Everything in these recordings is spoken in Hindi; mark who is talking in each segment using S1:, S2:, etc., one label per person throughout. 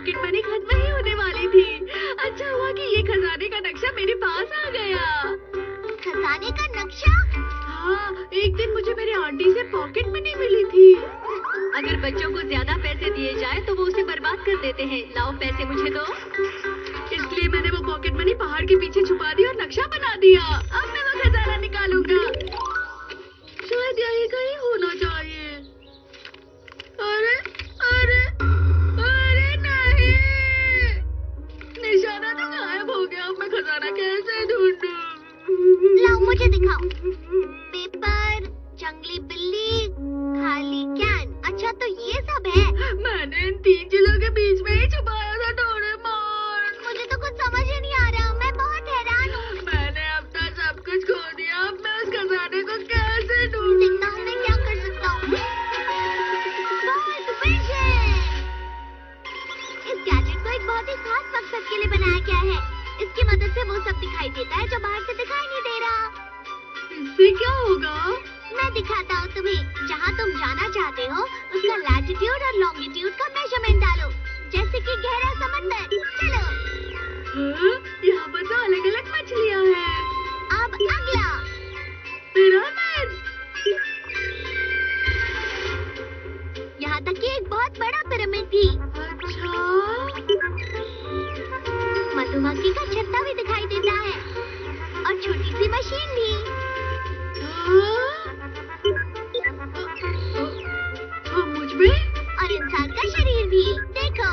S1: पॉकेट मनी खत्म ही होने वाली थी। अच्छा हुआ कि ये खजाने का नक्शा मेरे पास आ गया।
S2: खजाने का नक्शा?
S1: हाँ, एक दिन मुझे मेरी आंटी से पॉकेट मनी मिली थी। अगर बच्चों को ज्यादा पैसे दिए जाए तो वो उसे बर्बाद कर देते हैं। लाओ पैसे मुझे दो। इसलिए मैंने वो पॉकेट मनी पहाड़ के पीछे छुपा दी और नक्शा बना दिया। अब मैं वो खजाना निकालूंगा। शायद यही कहीं होना चाहिए। अरे अरे अरे नहीं, निशाना तो गायब हो गया। अब मैं खजाना कैसे ढूंढूं?
S2: लाओ मुझे दिखाओ। पेपर, जंगली बिल्ली, खाली कैन। अच्छा तो ये सब है।
S1: मैंने इन 3 चीजों के बीच में ही छुपाया था डोरेमोन।
S2: मुझे तो कुछ समझ ही नहीं आ रहा। मैं बहुत हैरान हूँ।
S1: मैंने अपना सब कुछ खो दिया। अब मैं उस खजाने को कैसे ढूंढूं?
S2: देखता हूँ मैं क्या कर सकता हूँ। इस गैजेट को एक बहुत ही खास मकसद के लिए बनाया गया है। इसकी मदद से वो सब दिखाई देता है जो बाहर से दिखाई नहीं दे रहा।
S1: इससे क्या होगा?
S2: मैं दिखाता हूँ तुम्हें। जहाँ तुम जाना चाहते हो उसका लैटिट्यूड और लॉन्गिट्यूड का मेजरमेंट डालो। जैसे कि गहरा समंदर। चलो।
S1: हाँ, यहाँ पर तो अलग अलग मछलियाँ हैं।
S2: अब अगला
S1: पिरामिड।
S2: यहाँ तक कि एक बहुत बड़ा पिरामिड भी।
S1: अच्छा,
S2: मधुमक्खी का छत्ता भी दिखाई देता है और छोटी सी मशीन भी।
S1: मुझ में
S2: और इंसान का शरीर भी। देखो।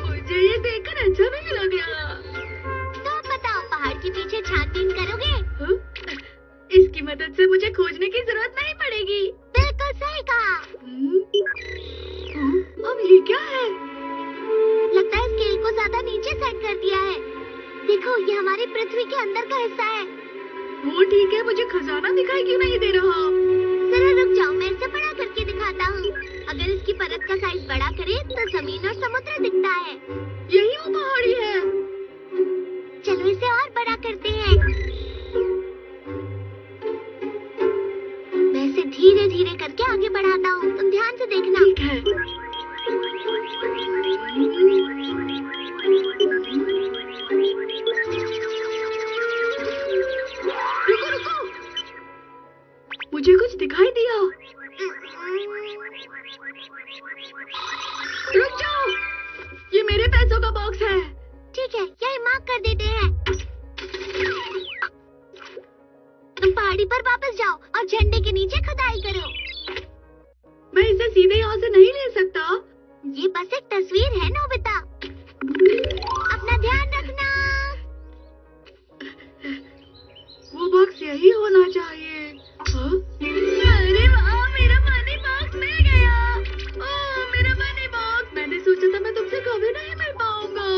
S1: मुझे ये देखकर अच्छा भी लग गया।
S2: तो बताओ पहाड़ के पीछे छानबीन करोगे?
S1: हाँ? इसकी मदद से मुझे खोजने की जरूरत नहीं पड़ेगी।
S2: बिल्कुल सही कहा।
S1: अब ये क्या है?
S2: लगता है स्केल को ज्यादा नीचे सेट कर दिया है। देखो ये हमारी पृथ्वी के अंदर का हिस्सा है।
S1: वो ठीक है, मुझे खजाना दिखाई क्यों नहीं दे रहा?
S2: जरा रुक जाओ, मैं इसे बड़ा करके दिखाता हूँ। अगर इसकी परत का साइज बड़ा करे तो जमीन और समुद्र दिखता है।
S1: यही वो पहाड़ी है।
S2: चलो इसे और बड़ा करते हैं। मैं इसे धीरे धीरे करके आगे बढ़ाता हूँ। तुम ध्यान से देखना।
S1: ठीक है। रुको रुको, मुझे कुछ दिखाई दिया। रुक जाओ, ये मेरे पैसों का बॉक्स है।
S2: ठीक है, यही मार्क कर देते हैं। तुम पहाड़ी पर वापस जाओ और झंडे के नीचे खुदाई करो।
S1: मैं इसे सीधे यहाँ से नहीं ले सकता।
S2: ये बस एक तस्वीर है नोबिता। अपना ध्यान रखना।
S1: वो बॉक्स यही होना चाहिए। हाँ? अरे वाह, मेरा मनी बॉक्स मिल गया। ओह, मेरा मनी बॉक्स। मैंने सोचा था मैं तुमसे कभी नहीं मिल पाऊंगा।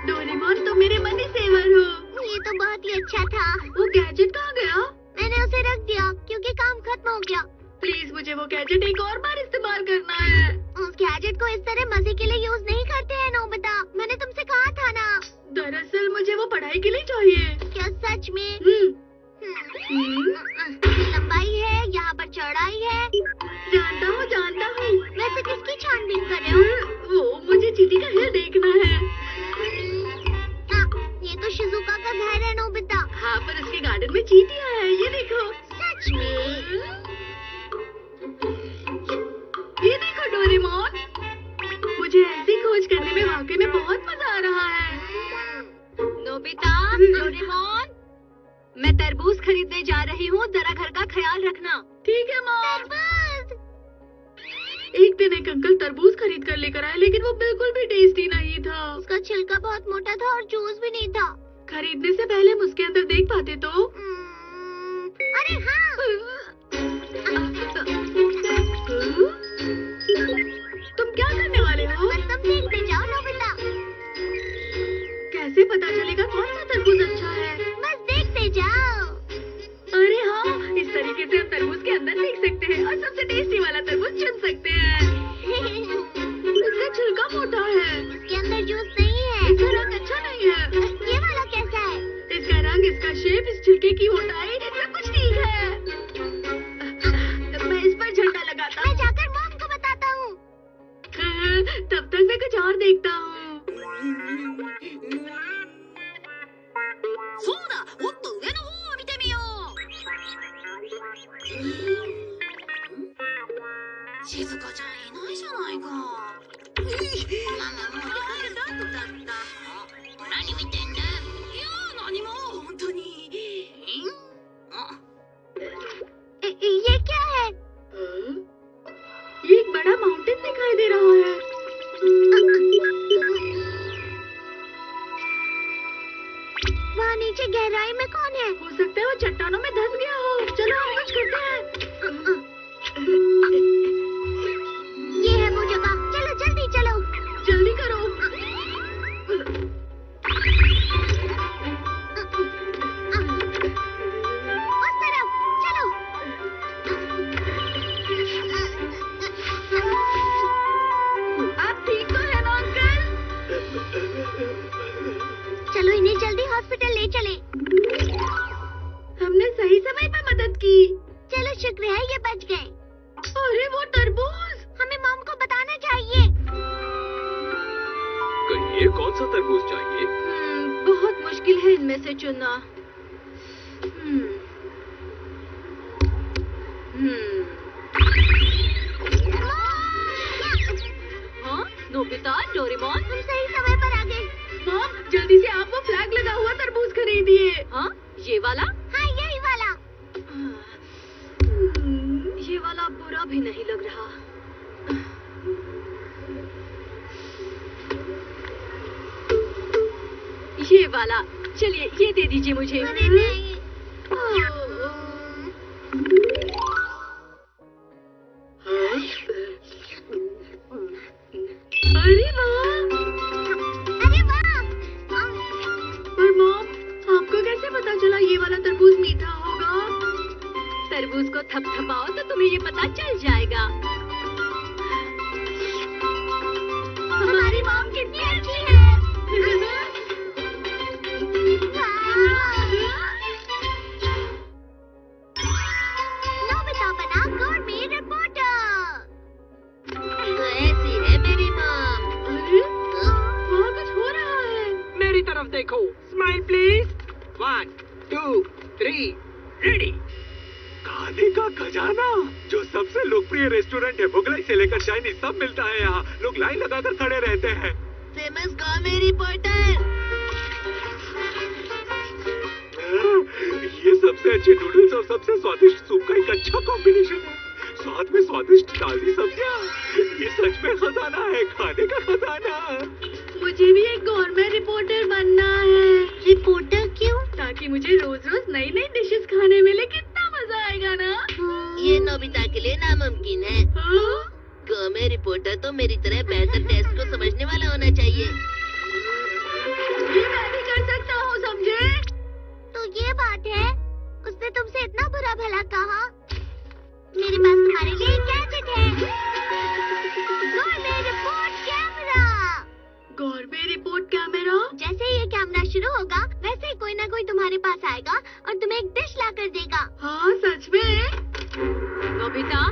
S1: डोरेमोन, तुम मेरे मनी सेवर हो।
S2: ये तो बहुत ही अच्छा था।
S1: वो गैजेट कहाँ गया?
S2: मैंने उसे रख दिया क्योंकि काम खत्म हो गया।
S1: प्लीज मुझे वो गैजेट एक और बार इस्तेमाल करना है।
S2: उस गैजेट को इस तरह मजे के लिए यूज नहीं करते हैं नोबिता। मैंने तुमसे कहा था ना।
S1: दरअसल मुझे वो पढ़ाई के लिए चाहिए।
S2: क्या सच में?
S1: हम्म।
S2: ये लंबाई है, यहाँ पर चौड़ाई है।
S1: जानता हूँ जानता हूँ।
S2: वैसे किसकी छानबीन कर रहे हो?
S1: वो मुझे चीटी का हिल देखना है।
S2: ये तो शिजुका का घर है नोबिता।
S1: हाँ, पर उसके गार्डन में चीटियाँ हैं। ये देखो।
S2: सच में?
S1: ये देखो डोरेमोन, मुझे ऐसी खोज करने में वाकई में बहुत मजा आ रहा है। नोबिता, डोरेमोन, मैं तरबूज खरीदने जा रही हूँ। जरा घर का ख्याल रखना। ठीक है माँ।
S2: तरबूज।
S1: एक दिन एक अंकल तरबूज खरीद कर लेकर आए, लेकिन वो बिल्कुल भी टेस्टी नहीं था।
S2: उसका छिलका बहुत मोटा था और जूस भी नहीं था।
S1: खरीदने से पहले हम उसके अंदर देख पाते तो।
S2: अरे हाँ।
S1: तुम क्या करने वाले हो?
S2: बस तुम देखते जाओ नोबिता।
S1: कैसे पता चलेगा कौन सा तरबूज अच्छा है?
S2: बस देखते जाओ।
S1: अरे हाँ, इस तरीके से हम तरबूज के अंदर देख सकते हैं और सबसे टेस्टी वाला तरबूज चुन सकते हैं। इसका छिलका मोटा है।
S2: इसके अंदर जूस नहीं है।
S1: इसका रंग अच्छा नहीं है।
S2: ये वाला कैसा है?
S1: इसका रंग, इसका शेप, इस छिलके की मोटाई, सब कुछ ठीक है। मैं इस पर झंडा लगाता
S2: मैं जाकर मॉम को बताता हूँ।
S1: तब और देखता हूँ।
S2: ये क्या है?
S1: ये एक बड़ा माउंटेन दिखाई दे रहा है।
S2: वहाँ नीचे गहराई में कौन है?
S1: हो सकता है वो चट्टानों में धंस गया हो। चलो हम कुछ करते हैं।
S2: ये है वो जगह। चलो जल्दी चलो।
S1: जल्दी करो।
S2: उस तरफ चलो।
S1: आप ठीक तो है ना अंकल?
S2: चलो इन्हें जल्दी हॉस्पिटल ले चले।
S1: हमने सही समय पर मदद की।
S2: चलो शुक्र है ये बच गए।
S1: अरे वो तरबूज!
S2: हमें मॉम को बताना चाहिए।
S3: कहिए कौन सा तरबूज चाहिए?
S1: बहुत मुश्किल है इनमें से चुनना। हाँ, नोबिता, डोरेमोन,
S2: तुम सही समय पर आ गए।
S1: मॉम, जल्दी से आप वो फ्लैग लगा हुआ तरबूज खरीदिए। हाँ, ये वाला?
S2: हाँ यही वाला।
S1: ये वाला बुरा भी नहीं लग रहा। ये वाला, चलिए ये दे दीजिए मुझे।
S2: अरे नहीं।
S1: अरे वाह!
S2: अरे वाह।
S1: पर मॉम, आपको कैसे पता चला ये वाला तरबूज मीठा होगा? तरबूज को थपथपाओ तो तुम्हें ये पता चल जाएगा।
S2: हमारी मॉम कितनी अच्छी है। नोबिता बना गोurmet रिपोर्टर। तो ऐसी है मेरी मॉम।
S1: अरे, वहाँ कुछ हो रहा है।
S4: मेरी तरफ देखो। Smile please. 1 2 3 रेडी।
S3: खाने का खजाना जो सबसे लोकप्रिय रेस्टोरेंट है, मुगलाई से लेकर चाइनीज सब मिलता है यहाँ। लोग लाइन लगाकर खड़े रहते हैं।
S2: Famous gourmet reporter.
S3: ये सबसे अच्छे नूडल्स और सबसे स्वादिष्ट सूप का एक अच्छा कॉम्बिनेशन है। साथ में स्वादिष्ट ताजी सब्जियाँ। ये सच में खजाना है, खाने का खजाना।
S1: मुझे भी एक गवर्नमेंट रिपोर्टर बनना है।
S2: रिपोर्टर क्यों?
S1: ताकि मुझे रोज रोज नई नई डिशेस खाने मिले। कितना मजा आएगा ना?
S2: ये नोबिता के लिए नामुमकिन है।
S1: हाँ?
S2: गोurmet रिपोर्टर तो मेरी तरह बेहतर टेस्ट को समझने वाला होना चाहिए।
S1: ये मैं भी कर सकता हूँ, समझे?
S2: तो ये बात है, उसने तुमसे इतना बुरा भला कहा। मेरे पास तुम्हारे लिए एक गैजेट है। Gourmet report camera.
S1: Government report camera?
S2: जैसे ही ये कैमरा शुरू होगा, वैसे ही कोई ना कोई तुम्हारे पास आएगा और तुम्हें एक डिश ला कर देगा।
S1: हाँ, सच में? नोबिता,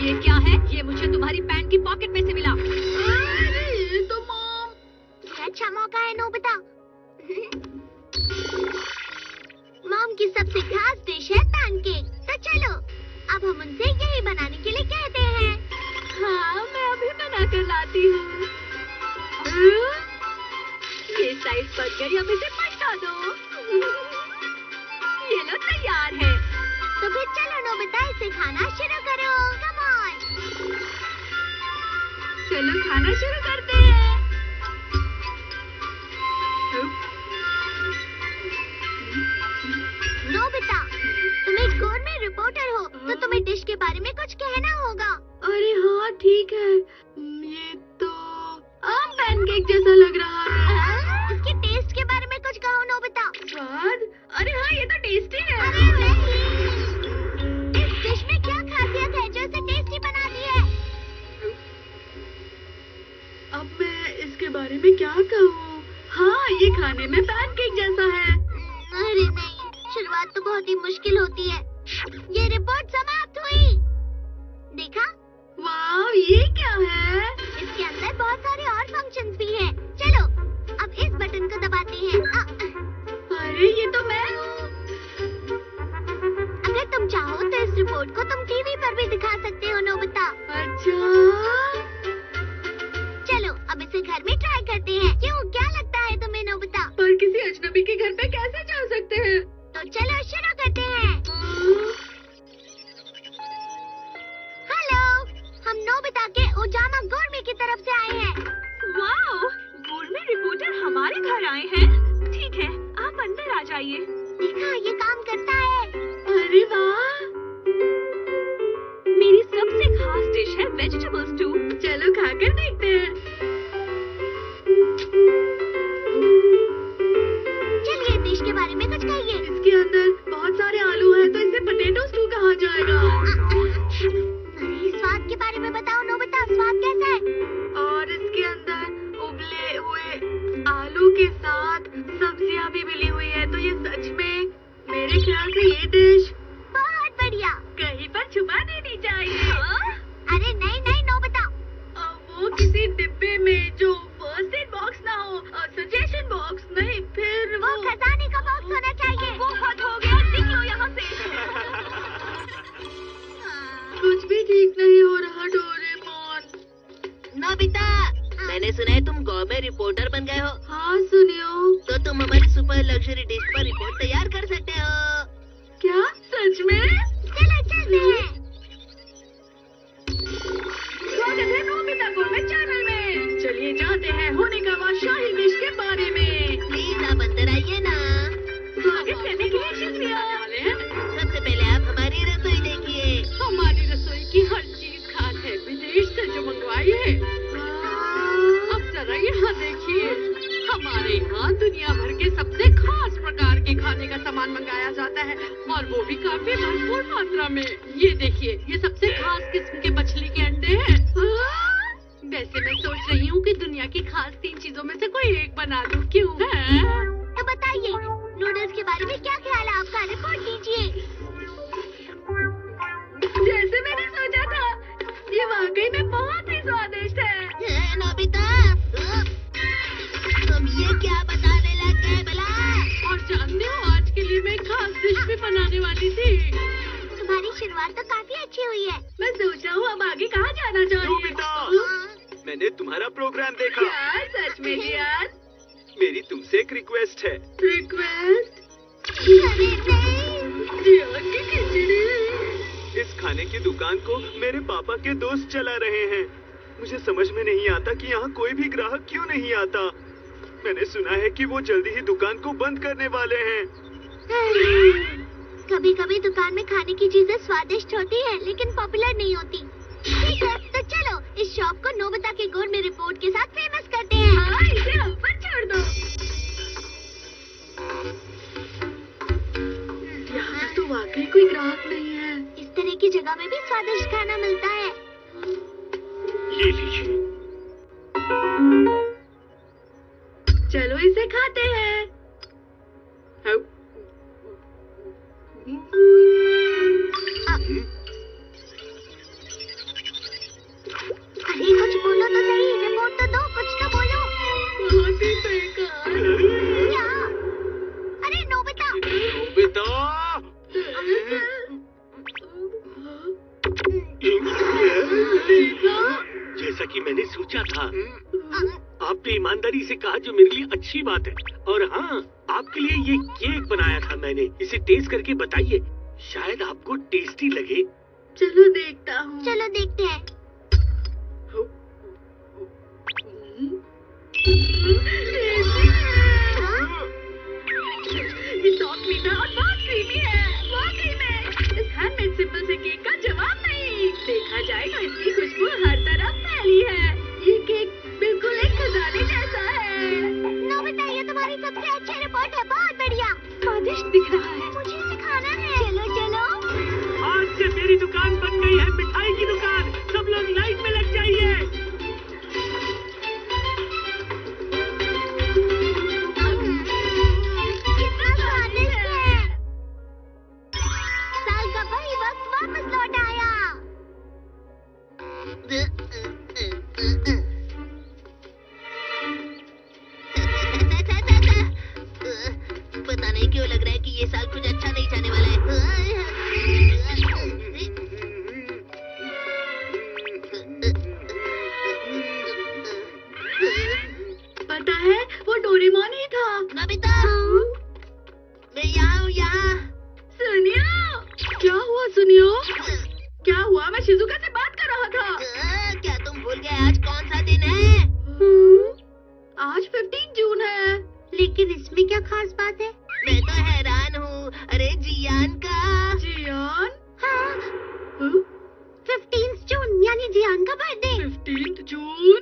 S1: ये क्या है? ये मुझे तुम्हारी पैंट की पॉकेट में से मिला। अरे, ये तो मॉम।
S2: ये अच्छा मौका है नोबिता। मॉम की सबसे खास डिश है पैनकेक। तो चलो, अब हम उनसे यही बनाने के लिए कहते हैं।
S1: हाँ, मैं अभी बना कर लाती हूँ। ये साइज पक गई, अब इसे पलटा दो। ये लो, तैयार है।
S2: तो फिर चलो नोबिता, इसे खाना शुरू करो। Come on.
S1: चलो खाना शुरू करते हैं।
S2: नोबिता, तुम एक गोurmet रिपोर्टर हो, तो तुम्हें डिश के बारे में कुछ कहना होगा।
S1: अरे हाँ, ठीक है। ये तो आम पैनकेक जैसा लग रहा है।
S2: इसके टेस्ट के बारे में कुछ कहो नोबिता।
S1: स्वाद? अरे हाँ, ये तो टेस्टी है।
S2: अरे नहीं, इस डिश में क्या खासियत है जो इसे टेस्टी बनाती है?
S1: अब मैं इसके बारे में क्या कहूँ? हाँ, ये खाने में पैनकेक जैसा है।
S2: अरे नहीं, शुरुआत तो बहुत ही मुश्किल होती है। ये रिपोर्ट समाप्त हुई। देखा?
S1: वाह, ये क्या है?
S2: इसके अंदर बहुत सारे और फंक्शन टीवी पर भी दिखा सकते हो नोबिता।
S1: अच्छा,
S2: चलो अब इसे घर में ट्राई करते हैं। क्यों, क्या लगता है तुम्हें नोबिता?
S1: पर किसी अजनबी के घर पे कैसे जा सकते हैं?
S2: तो चलो शुरू करते हैं। हेलो, हम नोबिता के ओजामा गोरमे की तरफ से आए हैं।
S1: वाओ, गोरमे रिपोर्टर हमारे घर आए हैं। ठीक है, आप अंदर आ जाइए।
S2: देखा, ये काम करता है।
S1: अरे वाह, मेरी सबसे खास डिश है वेजिटेबल स्टू। चलो खाकर देखते हैं।
S2: चलिए डिश के बारे में कुछ कहिए।
S1: इसके अंदर बहुत सारे आलू हैं, तो इसे पोटैटो स्टू कहा जाएगा।
S2: अरे स्वाद के बारे में बताओ नोबिता, स्वाद कैसा है?
S1: और इसके अंदर उबले हुए आलू के साथ सब्जियां भी मिली हुई है, तो ये सच में मेरे ख्याल से ये डिश
S2: बहुत बढ़िया।
S1: कहीं पर छुपा देनी चाहिए।
S2: अरे नहीं नहीं नोबिता,
S1: वो किसी डिब्बे में जो फर्स्ट एड बॉक्स ना हो, सजेशन बॉक्स नहीं, फिर
S2: वो खजाने का बॉक्स होना चाहिए।
S1: वो हद हो गया, निकलो यहाँ से। कुछ भी ठीक नहीं हो रहा डोरेमोन।
S5: नोबिता, मैंने सुना है तुम गोरमे रिपोर्टर बन गए हो।
S1: हाँ सुनियो।
S5: तो तुम हमारी सुपर लग्जरी डिश पर रिपोर्ट तैयार कर सकते हो।
S1: क्या सच में?
S2: चलो चलते हैं।
S1: स्वागत है नोबिता गोरमे चैनल में। चलिए जानते हैं होनिकावा शाही डिश के बारे में।
S5: प्लीज आप अंदर आइए ना।
S1: स्वागत करने के लिए शुक्रिया।
S5: सबसे पहले आप हमारी रसोई देखिए।
S1: हमारी रसोई की हर चीज खास है, विदेश से जो मंगवाई है। अब जरा यहाँ देखिए, हमारे यहाँ दुनिया भर के सबसे खास प्रकार के खाने का सामान मंगाया जाता है, और वो भी काफी भरपूर मात्रा में। ये देखिए, ये सबसे खास किस्म के मछली के अंडे हैं। वैसे मैं सोच रही हूँ कि दुनिया की खास 3 चीजों में से कोई एक बना दूँ, क्यों?
S2: तो बताइए, नूडल्स के बारे में क्या ख्याल है आपका? रिपोर्ट दीजिए।
S1: जैसे मैंने सोचा था, ये वाकई में बहुत ही स्वादिष्ट है।
S5: नोबिता, तुम ये क्या बताने लग गए भला?
S1: और जानते हो, आज के लिए मैं खास डिश भी बनाने वाली थी।
S2: तुम्हारी शुरुआत तो काफी अच्छी हुई है।
S1: मैं सोच रहा हूँ अब आगे कहाँ जाना चाह रही
S3: नोबिता, मैंने तुम्हारा प्रोग्राम देखा।
S1: क्या सच में यार?
S3: मेरी तुमसे एक रिक्वेस्ट है।
S1: रिक्वेस्ट?
S2: अरे नहीं।
S1: जिया की खिचड़ी।
S3: इस खाने की दुकान को मेरे पापा के दोस्त चला रहे हैं। मुझे समझ में नहीं आता कि यहाँ कोई भी ग्राहक क्यों नहीं आता। मैंने सुना है कि वो जल्दी ही दुकान को बंद करने वाले हैं।
S2: कभी कभी दुकान में खाने की चीजें स्वादिष्ट होती है, लेकिन पॉपुलर नहीं होती। ठीक है, तो चलो इस शॉप को नोबिता के गोरमे रिपोर्ट के साथ फेमस करते हैं।
S1: हाँ, इसे हम पर छोड़ दो। यहाँ तो वाकई कोई ग्राहक नहीं है।
S2: इस तरह की जगह में भी स्वादिष्ट खाना मिलता है।
S3: ये लीजिए।
S1: चलो इसे खाते हैं।
S2: अरे कुछ बोलो तो सही, रिपोर्ट तो दो, कुछ तो बोलो।
S1: बहुत ही बेकार।
S2: क्या? अरे नोबिता।
S3: नोबिता, जैसा कि मैंने सोचा था, आपने ईमानदारी से कहा, जो मेरे लिए अच्छी बात है। और हाँ, आपके लिए ये केक बनाया था मैंने। इसे टेस्ट करके बताइए, शायद आपको टेस्टी लगे।
S1: चलो देखता हूँ।
S2: चलो देखते हैं।
S1: ये सॉफ्ट मीठा और बहुत क्रीमी है। वाकई में इस हैंडमेड सिंपल से केक का जवाब नहीं। देखा जाए तो इसकी खुशबू हर तरफ फैली है। ये केक बिल्कुल एक खजाने जैसा है।
S2: नोबिता, ये तुम्हारी सबसे अच्छी रिपोर्ट है, बहुत बढ़िया।
S1: स्वादिष्ट दिख रहा है।
S2: मुझे इसे खाना है। चलो चलो।
S3: आज से मेरी दुकान बन गई है, मिठाई की दुकान। सब लोग लाइन में लग जाइए।
S2: कितना स्वादिष्ट है। साल का वही वक्त वापस लौट आया।
S5: पता नहीं क्यों लग रहा है कि ये साल कुछ अच्छा नहीं जाने वाला है।
S1: शिजुका से बात कर रहा था।
S5: क्या तुम भूल गए आज कौन सा दिन है?
S1: आज 15 जून है।
S2: लेकिन इसमें क्या खास बात है?
S5: मैं तो हैरान हूँ। अरे जियान का।
S1: जियान?
S2: हाँ,
S1: हाँ?
S2: 15 जून यानी जियान का बर्थडे।
S1: 15 जून?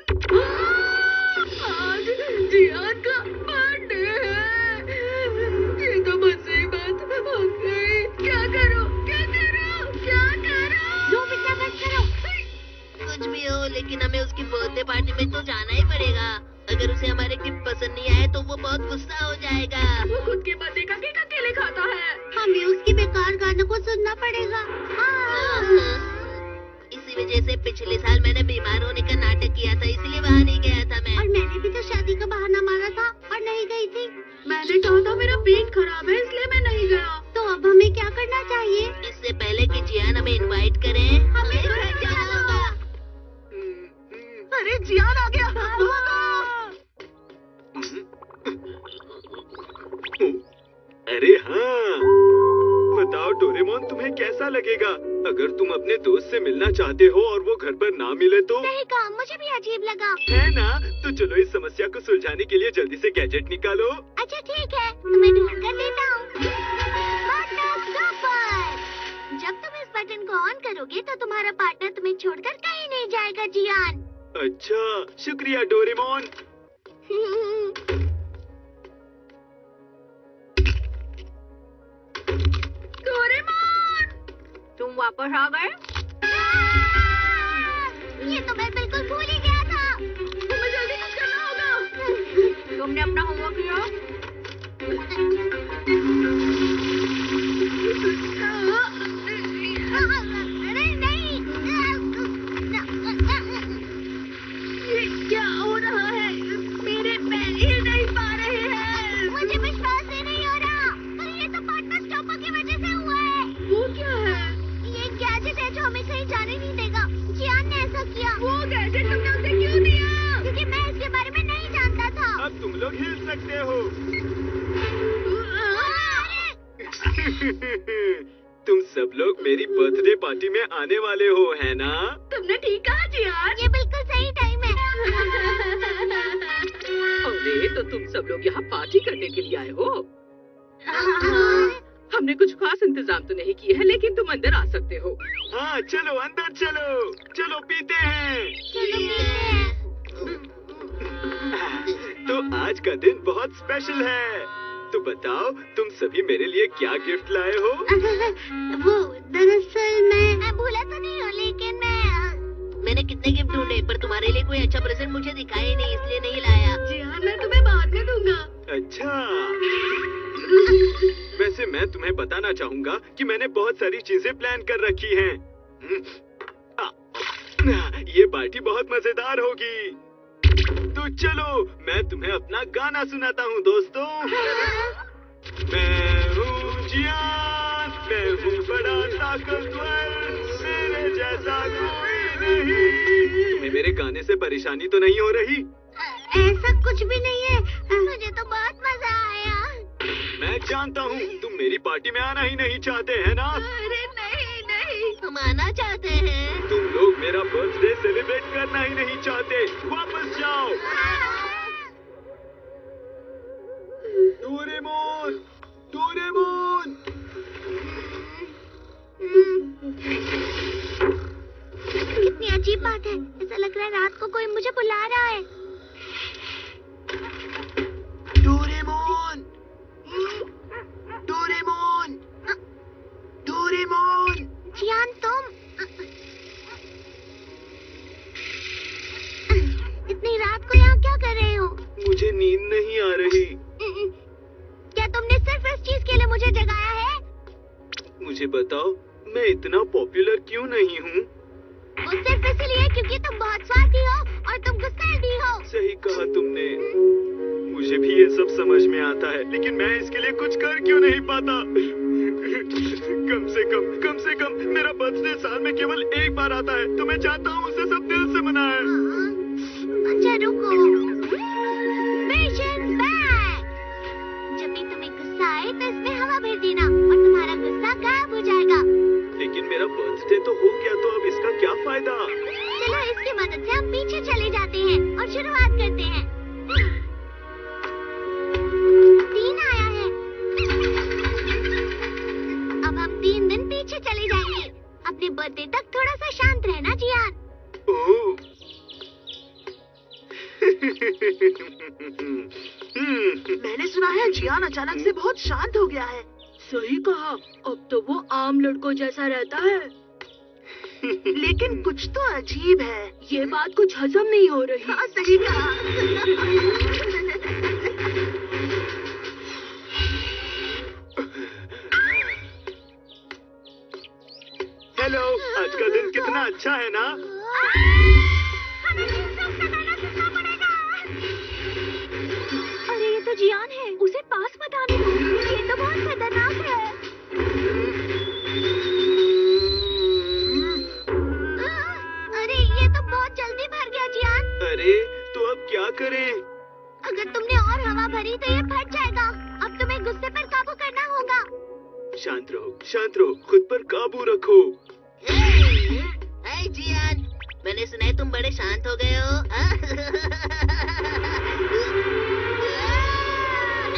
S1: आज जियान का बर्थडे है। ये तो मुसीबत हो गई। क्या करो?
S2: लो बेटा बस करो।
S5: कुछ भी हो लेकिन हमें उसकी बर्थडे पार्टी में तो जाना ही पड़ेगा। अगर उसे हमारे गिफ्ट पसंद नहीं आए तो वो बहुत गुस्सा हो जाएगा।
S1: वो खुद के बर्थडे का केक अकेले खाता है।
S2: हमें उसकी बेकार गानों को सुनना पड़ेगा।
S5: इसी वजह से पिछले साल मैंने बीमार होने का नाटक किया था, इसलिए वहाँ नहीं गया था मैं।
S2: और मैंने भी तो शादी का बहाना मारा था और नहीं गई थी।
S1: मैंने कहा था मेरा पेट खराब है इसलिए मैं नहीं गया।
S2: तो अब हमें क्या करना चाहिए?
S5: इससे पहले कि जियान हमें इनवाइट करें, हमें घर जाना होगा।
S1: अरे जियान आ गया।
S6: अरे हाँ, बताओ डोरेमोन तुम्हें कैसा लगेगा अगर तुम अपने दोस्त से मिलना चाहते हो और वो घर पर ना मिले तो?
S2: सही कहा, मुझे भी अजीब लगा।
S6: है ना? तो चलो इस समस्या को सुलझाने के लिए जल्दी से गैजेट निकालो।
S2: अच्छा ठीक है, तो मैं ढूंढ कर लेता हूँ। जब तुम इस बटन को ऑन करोगे तो तुम्हारा पार्टनर तुम्हें छोड़कर कहीं नहीं जाएगा जियान।
S6: अच्छा, शुक्रिया डोरेमोन।
S1: डोरेमोन, तुम वापस आ गए?
S2: ये तो मैं बिल्कुल भूल ही गया था।
S1: तुम्हें जल्दी कुछ करना होगा। तुमने अपना होमवर्क किया?
S2: अरे नहीं।
S1: ये क्या हो रहा है? मेरे पैर हिल नहीं पा रहे हैं।
S2: मुझे विश्वास ही नहीं हो रहा। पर ये तो पार्टनर स्टॉपर की वजह से हुआ है।
S1: वो क्या है?
S2: ये एक गैजेट है जो हमें कहीं जाने नहीं देगा। जियान ने ऐसा किया।
S1: वो गैजेट तुमने उसे क्यों दिया?
S2: क्योंकि मैं इसके बारे में नहीं जानता था।
S6: अब तुम लोग हिल सकते हो। तुम सब लोग मेरी बर्थडे पार्टी में आने वाले हो, है ना?
S1: तुमने ठीक कहा जियान।
S2: ये बिल्कुल सही टाइम है।
S4: अरे तो तुम सब लोग यहाँ पार्टी करने के लिए आए हो? हमने कुछ खास इंतजाम तो नहीं किए हैं, लेकिन तुम अंदर आ सकते हो।
S6: हाँ चलो अंदर चलो, चलो पीते हैं।
S2: चलो पीते हैं।
S6: तो आज का दिन बहुत स्पेशल है। तो बताओ तुम सभी मेरे लिए क्या गिफ्ट लाए हो?
S2: वो दरअसल मैं भूला तो नहीं हूँ, लेकिन
S5: मैंने कितने गिफ्ट ढूंढे पर तुम्हारे लिए कोई अच्छा प्रेजेंट मुझे दिखाई नहीं, इसलिए नहीं लाया।
S1: जियान, मैं तुम्हें बाद में दूंगा।
S6: अच्छा, वैसे मैं तुम्हें बताना चाहूँगा कि मैंने बहुत सारी चीजें प्लान कर रखी हैं। ये पार्टी बहुत मजेदार होगी। तो चलो मैं तुम्हें अपना गाना सुनाता हूँ दोस्तों। मैं हूँ जियान, मैं हूँ बड़ा ताकतवर, मेरे जैसा कोई नहीं। तुम्हें मेरे गाने से परेशानी तो नहीं हो रही?
S2: ऐसा कुछ भी नहीं है। मुझे तो बहुत मजा आया।
S6: मैं जानता हूँ तुम मेरी पार्टी में आना ही नहीं चाहते हैं ना?
S1: अरे नहीं नहीं।
S5: हम आना चाहते हैं।
S6: तुम लोग मेरा बर्थडे सेलिब्रेट करना ही नहीं चाहते। वापस जाओ। Doraemon, Doraemon.
S2: कितनी अजीब बात है। ऐसा लग रहा है रात को कोई मुझे बुला रहा है।
S6: Doraemon, Doraemon, Doraemon.
S2: जियान तुम इतनी रात को यहाँ क्या कर रहे हो?
S6: मुझे नींद नहीं आ रही।
S2: क्या तुमने सिर्फ इस चीज के लिए मुझे जगाया है?
S6: मुझे बताओ मैं इतना पॉपुलर क्यों नहीं हूँ?
S2: वो सिर्फ इसलिए क्योंकि तुम बहुत स्वार्थी हो और तुम गुस्सैल भी हो।
S6: सही कहा तुमने। मुझे भी ये सब समझ में आता है, लेकिन मैं इसके लिए कुछ कर क्यों नहीं पाता? कम से कम मेरा बर्थडे साल में केवल एक बार आता है, तो मैं चाहता हूँ उसे सब दिल से मनाएं।
S2: अच्छा रुको। Mission back. जब भी तुम्हें गुस्सा आए तो इसमें हवा भर देना और तुम्हारा गुस्सा गायब हो जाएगा।
S6: लेकिन मेरा बर्थडे तो हो गया, तो अब इसका
S2: पीछे चले जाते हैं और शुरुआत करते हैं। 3 आया है। अब हम 3 दिन पीछे चले जाएंगे। अपने बर्थडे तक थोड़ा सा शांत रहना जियान।
S6: ओह।
S7: मैंने सुना है जियान अचानक से बहुत शांत हो गया है।
S1: सही कहा, अब तो वो आम लड़कों जैसा रहता है।
S7: लेकिन कुछ तो अजीब है।
S1: ये बात कुछ हजम नहीं हो रही।
S7: हाँ, सही कहा।
S6: हेलो, आज का दिन कितना अच्छा है ना?
S2: हमें सब सताना सुनना पड़ेगा।
S1: अरे ये तो जियान है, उसे पास मत आने दो।
S2: ये तो बहुत खतरनाक है। अरे ये तो बहुत जल्दी भर गया जियान।
S6: अरे तो अब क्या करें?
S2: अगर तुमने और हवा भरी तो ये फट जाएगा। अब तुम्हें गुस्से पर काबू करना होगा।
S6: शांत रहो, खुद पर काबू रखो।
S5: हाय जियान, मैंने सुना है तुम बड़े शांत हो गए हो।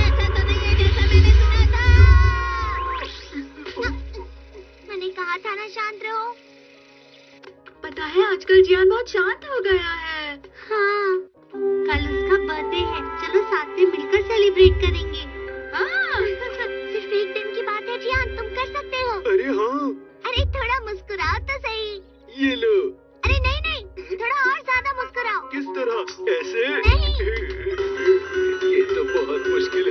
S5: ऐसा तो नहीं है जैसा मैंने सुना था।
S2: मैंने कहा था ना शांत रहो।
S1: पता है आजकल जियान बहुत शांत हो गया है।
S2: हाँ, कल उसका बर्थडे है। चलो साथ में मिलकर सेलिब्रेट करेंगे।
S1: हाँ।
S2: सिर्फ एक दिन की बात है जियान, तुम कर सकते हो।
S6: अरे हाँ,
S2: अरे थोड़ा मुस्कुराओ तो सही।
S6: ये लो।
S2: अरे नहीं, थोड़ा और ज्यादा मुस्कुराओ।
S6: किस तरह? ऐसे?
S2: नहीं।
S6: ये तो बहुत मुश्किल